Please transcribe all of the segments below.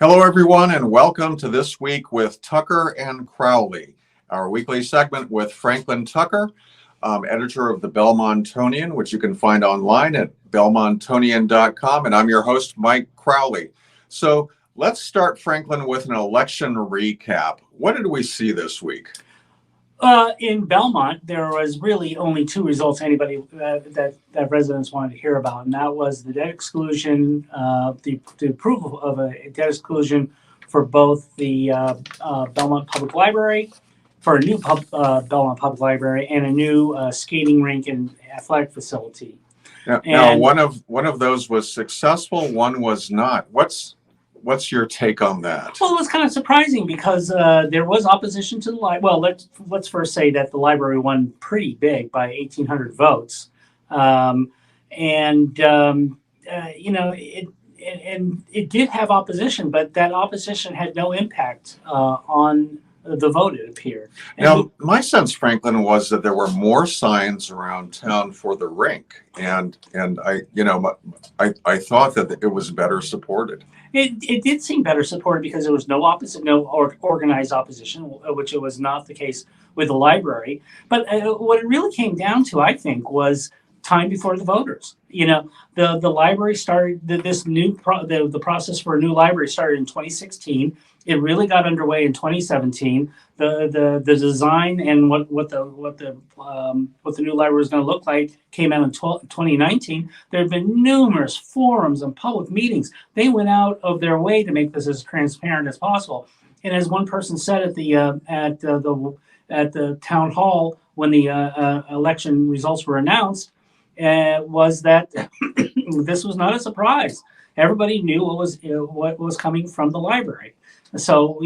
Hello, everyone, and welcome to This Week with Tucker and Crowley, our weekly segment with Franklin Tucker, editor of the Belmontonian, which you can find online at belmontonian.ocm, and I'm your host, Mike Crowley. So let's start, Franklin, with an election recap. What did we see this week? In Belmont, there was really only two results anybody that residents wanted to hear about, and that was the debt exclusion, the approval of a debt exclusion for both the Belmont Public Library, for a new Belmont Public Library, and a new skating rink and athletic facility. Now, one of those was successful, one was not. What's your take on that? Well, it was kind of surprising because there was opposition to the library. Well, let's first say that the library won pretty big by 1,800 votes, it did have opposition, but that opposition had no impact on the vote, it appeared. Now, my sense, Franklin, was that there were more signs around town for the rink, and I thought that it was better supported. It did seem better supported because there was no organized opposition, which it was not the case with the library. But what it really came down to, I think, was time before the voters. The library started the process for a new library started in 2016. It really got underway in 2017. The design and what the new library was going to look like came out in 2019. There have been numerous forums and public meetings. They went out of their way to make this as transparent as possible. And as one person said at the town hall when the election results were announced, was that this was not a surprise. Everybody knew what was coming from the library. So,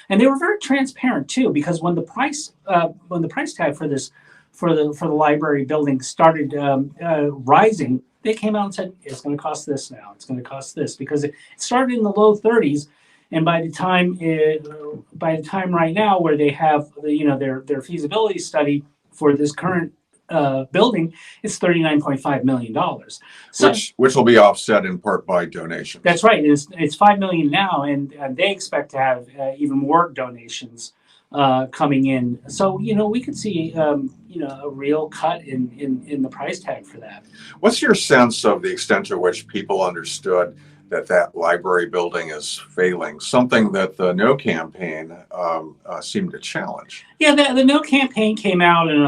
and they were very transparent too, because when the price tag for the library building started rising, they came out and said, it's going to cost this now. It's going to cost this, because it started in the low 30s. And by the time right now, where they have their feasibility study for this current building, it's $39.5 million. So, which will be offset in part by donations. That's right. It's $5 million now, and they expect to have even more donations coming in. So we could see a real cut in the price tag for that. What's your sense of the extent to which people understood that library building is failing, something that the No campaign seemed to challenge? Yeah, the No campaign came out in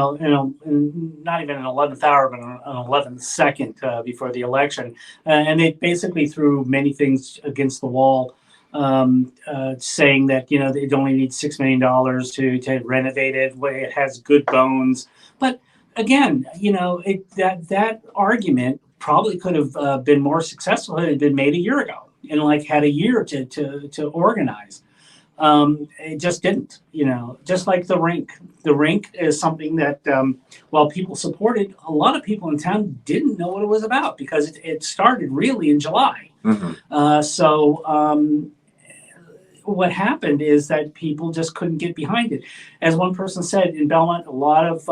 not even an 11th hour, but an 11th second before the election. And they basically threw many things against the wall, saying that, it only needs $6 million to renovate it, it has good bones. But again, that argument probably could have been more successful if it had been made a year ago and had a year to organize. It just didn't, just like the rink. The rink is something that, while people supported, a lot of people in town didn't know what it was about, because it started really in July. Mm-hmm. What happened is that people just couldn't get behind it. As one person said, in Belmont, a lot of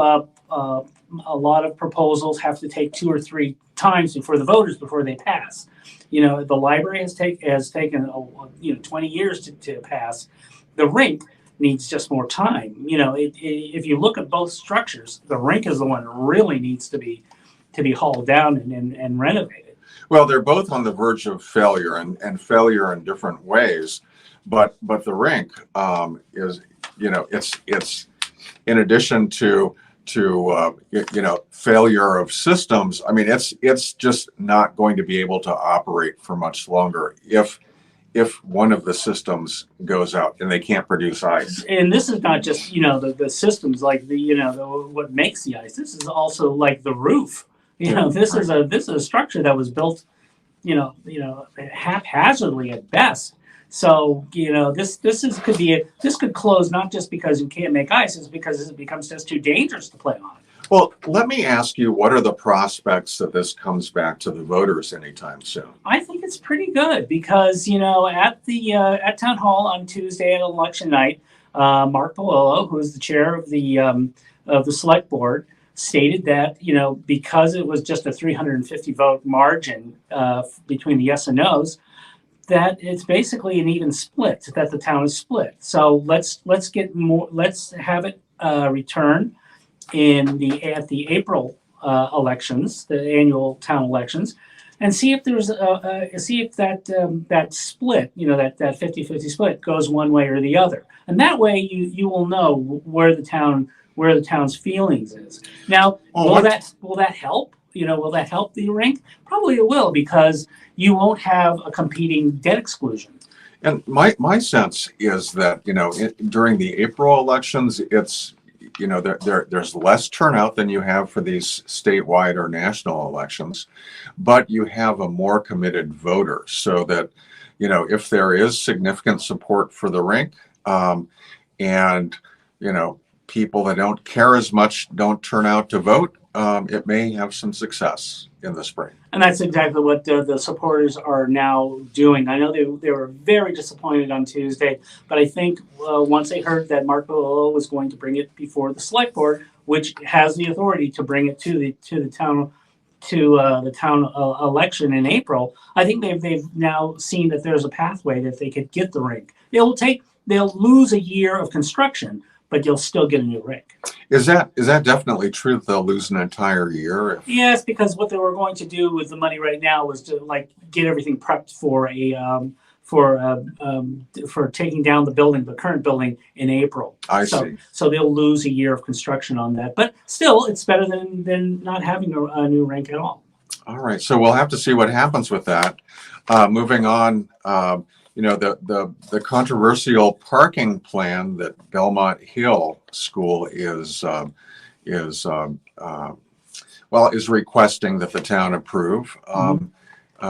proposals have to take 2 or 3 times before they pass. The library has taken 20 years to pass. The rink needs just more time. If you look at both structures, the rink is the one that really needs to be hauled down and renovated. Well, they're both on the verge of failure, and failure in different ways. But the rink is, it's in addition to failure of systems. I mean, it's just not going to be able to operate for much longer if one of the systems goes out and they can't produce ice. And this is not just the systems like what makes the ice. This is also like the roof. This is a structure that was built haphazardly at best. So this could close, not just because you can't make ice, it's because it becomes just too dangerous to play on. Well, let me ask you, what are the prospects that this comes back to the voters anytime soon? I think it's pretty good because at town hall on Tuesday at election night, Mark Polillo, who is the chair of the select board, stated that because it was just a 350 vote margin between the yes and no's, that it's basically an even split, that the town is split. So let's get more. Let's have it return at the April elections, the annual town elections, and see if there's see if that split, that 50-50 split goes one way or the other, and that way you will know where the town's feelings is. Now, will that help? Will that help the rink? Probably it will, because you won't have a competing debt exclusion. And my sense is that, during the April elections, it's, there's less turnout than you have for these statewide or national elections, but you have a more committed voter, so that, if there is significant support for the rink, and, people that don't care as much don't turn out to vote, it may have some success in the spring. And that's exactly what the supporters are now doing. I know they were very disappointed on Tuesday, but I think once they heard that Mark Bolillo was going to bring it before the select board, which has the authority to bring it to the town election in April, I think they've now seen that there's a pathway that they could get the rink. They'll lose a year of construction, but you'll still get a new rink. Is that definitely true that they'll lose an entire year? Yes, because what they were going to do with the money right now was to get everything prepped for taking down the current building in April. I see. So they'll lose a year of construction on that, but still, it's better than not having a new rink at all. All right, so we'll have to see what happens with that. Moving on. The controversial parking plan that Belmont Hill School is requesting that the town approve.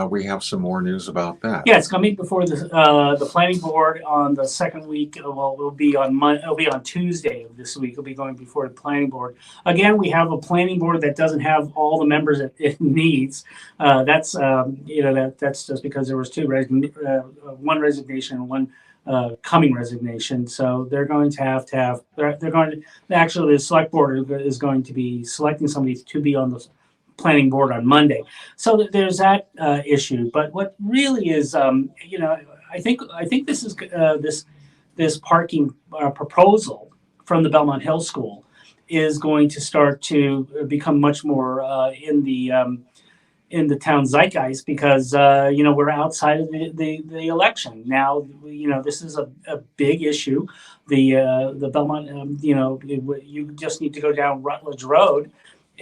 We have some more news about that. Yeah, it's coming before the planning board on the second week. Well, it'll be on Tuesday of this week. It'll be going before the planning board. Again, we have a planning board that doesn't have all the members that it needs. That's just because there was one resignation and one coming resignation. So they're going to have. Actually, the select board is going to be selecting somebody to be on the planning board on Monday. So there's that issue. But what really is, I think this is this parking proposal from the Belmont Hill School is going to start to become much more in the town zeitgeist, because we're outside of the election now. This is a big issue. The Belmont, you just need to go down Rutledge Road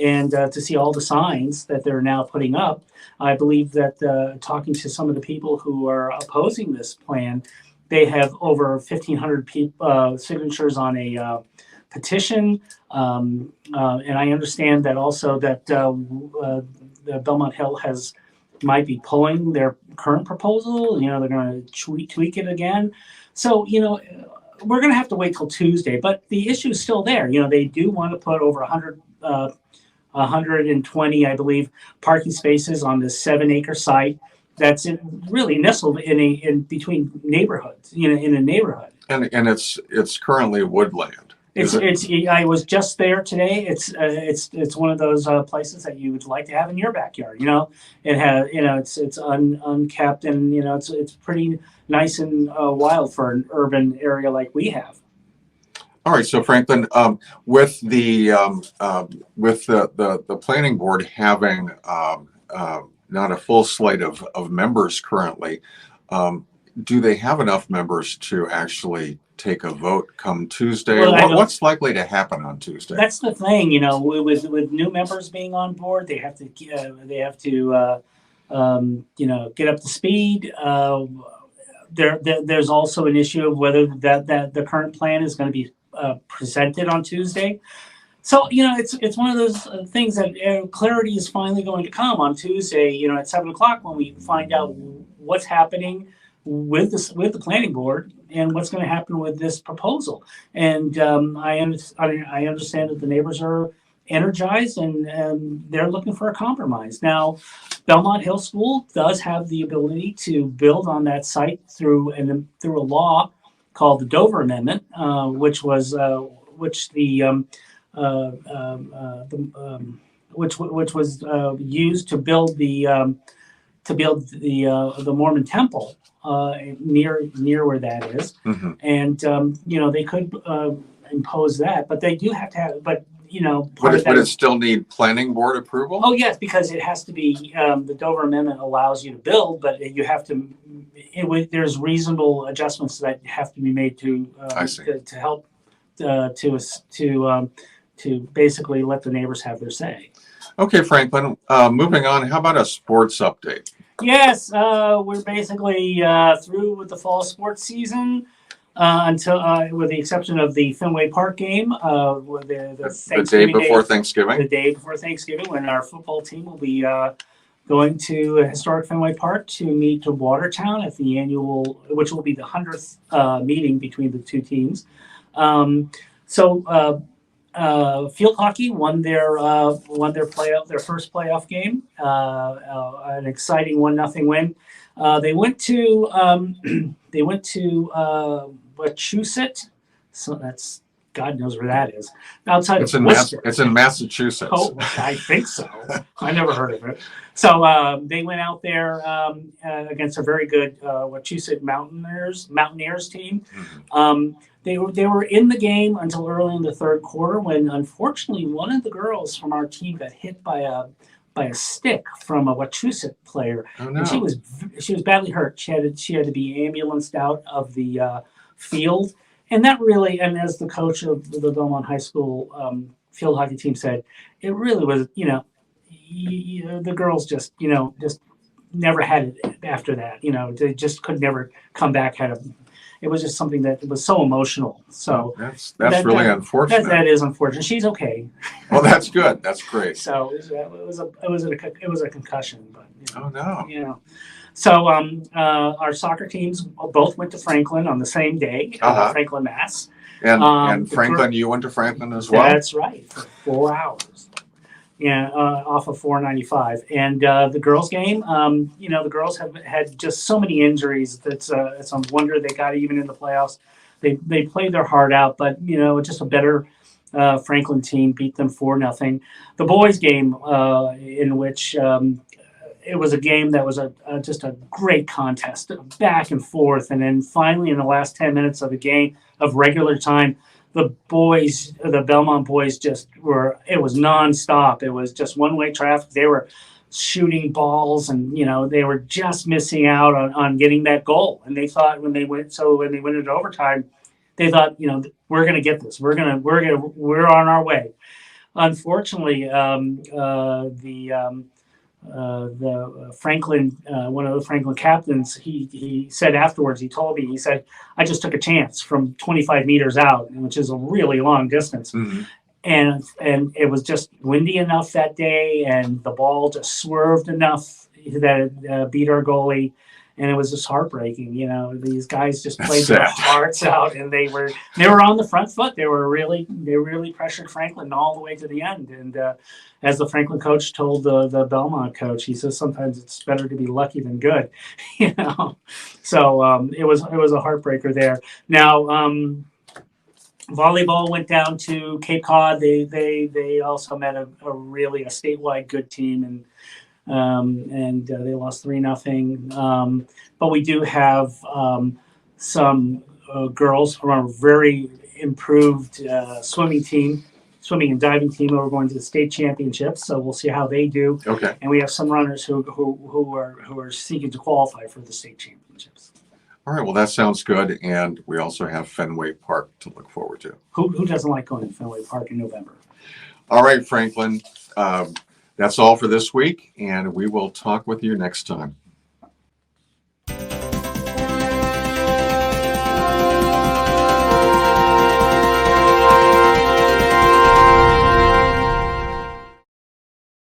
and to see all the signs that they're now putting up. I believe that talking to some of the people who are opposing this plan, they have over 1,500 signatures on a petition, and I understand that also that the Belmont Hill might be pulling their current proposal. They're going to tweak it again. So we're going to have to wait till Tuesday, but the issue is still there. They do want to put over 120, I believe, parking spaces on this 7-acre site that's really nestled in between neighborhoods, in a neighborhood. And it's currently woodland. I was just there today. It's one of those places that you would like to have in your backyard. It has it's unkept, and it's pretty nice and wild for an urban area like we have. All right, so Franklin, with the planning board having not a full slate of members currently, do they have enough members to actually take a vote come Tuesday? Well, what's likely to happen on Tuesday? That's the thing, with new members being on board, they have to get up to speed. There's also an issue of whether that the current plan is going to be presented on Tuesday. So it's one of those things that clarity is finally going to come on Tuesday. At 7:00 when we find out what's happening with the planning board and what's going to happen with this proposal. And I understand that the neighbors are energized and they're looking for a compromise. Now, Belmont Hill School does have the ability to build on that site through a law called the Dover Amendment, which was used to build the Mormon temple near where that is, and they could impose that, but they do have to have. But would it still need planning board approval? Oh yes, because it has to be. The Dover Amendment allows you to build, but you have to. There's reasonable adjustments that have to be made to help to basically let the neighbors have their say. Okay, Franklin. Moving on. How about a sports update? Yes, we're basically through with the fall sports season. Until, with the exception of the Fenway Park game, the day before Thanksgiving. The day before Thanksgiving, when our football team will be going to historic Fenway Park to meet Watertown at the annual, which will be the 100th meeting between the two teams. Field hockey won their first playoff game, an exciting 1-0 win. They went to Wachusett, so that's God knows where that is. Outside of Worcester. It's in Massachusetts. Oh, I think so. I never heard of it. So they went out there against a very good Wachusett Mountaineers team. They were in the game until early in the third quarter, when unfortunately one of the girls from our team got hit by a stick from a Wachusett player. Oh, no. And she was badly hurt. She had to be ambulanced out of the field. And that really, and as the coach of the Belmont High School field hockey team said, it really was, the girls just never had it after that. They just could never come back. It was just something that was so emotional. So that's really unfortunate. That is unfortunate. She's okay. Well, that's good. That's great. So it was a concussion, but oh no. So our soccer teams both went to Franklin on the same day, Franklin, Mass. And Franklin, you went to Franklin as well? That's right, for 4 hours. Yeah, off of 495. And the girls' game, the girls have had just so many injuries. It's a wonder they got even in the playoffs. They played their heart out, but just a better Franklin team beat them 4-0. The boys' game, in which it was a game that was just a great contest, back and forth, and then finally in the last 10 minutes of the game of regular time, the Belmont boys it was nonstop. It was just one-way traffic. They were shooting balls, and they were just missing out on getting that goal. And they thought when they went into overtime, they thought, we're going to get this. We're on our way. Unfortunately, the Franklin, one of the Franklin captains, he said afterwards, he told me, he said, I just took a chance from 25 meters out, which is a really long distance. Mm-hmm. And it was just windy enough that day, and the ball just swerved enough that it beat our goalie. And it was just heartbreaking. These guys just played their hearts out, and they were on the front foot. They really pressured Franklin all the way to the end. And as the Franklin coach told the Belmont coach, he says sometimes it's better to be lucky than good. So it was a heartbreaker there. Now volleyball went down to Cape Cod. They also met a statewide good team, and they lost 3-0. But we do have some girls from our very improved swimming and diving team who are going to the state championships. So we'll see how they do. Okay. And we have some runners who are seeking to qualify for the state championships. All right. Well, that sounds good. And we also have Fenway Park to look forward to. Who doesn't like going to Fenway Park in November? All right, Franklin. That's all for this week, and we will talk with you next time.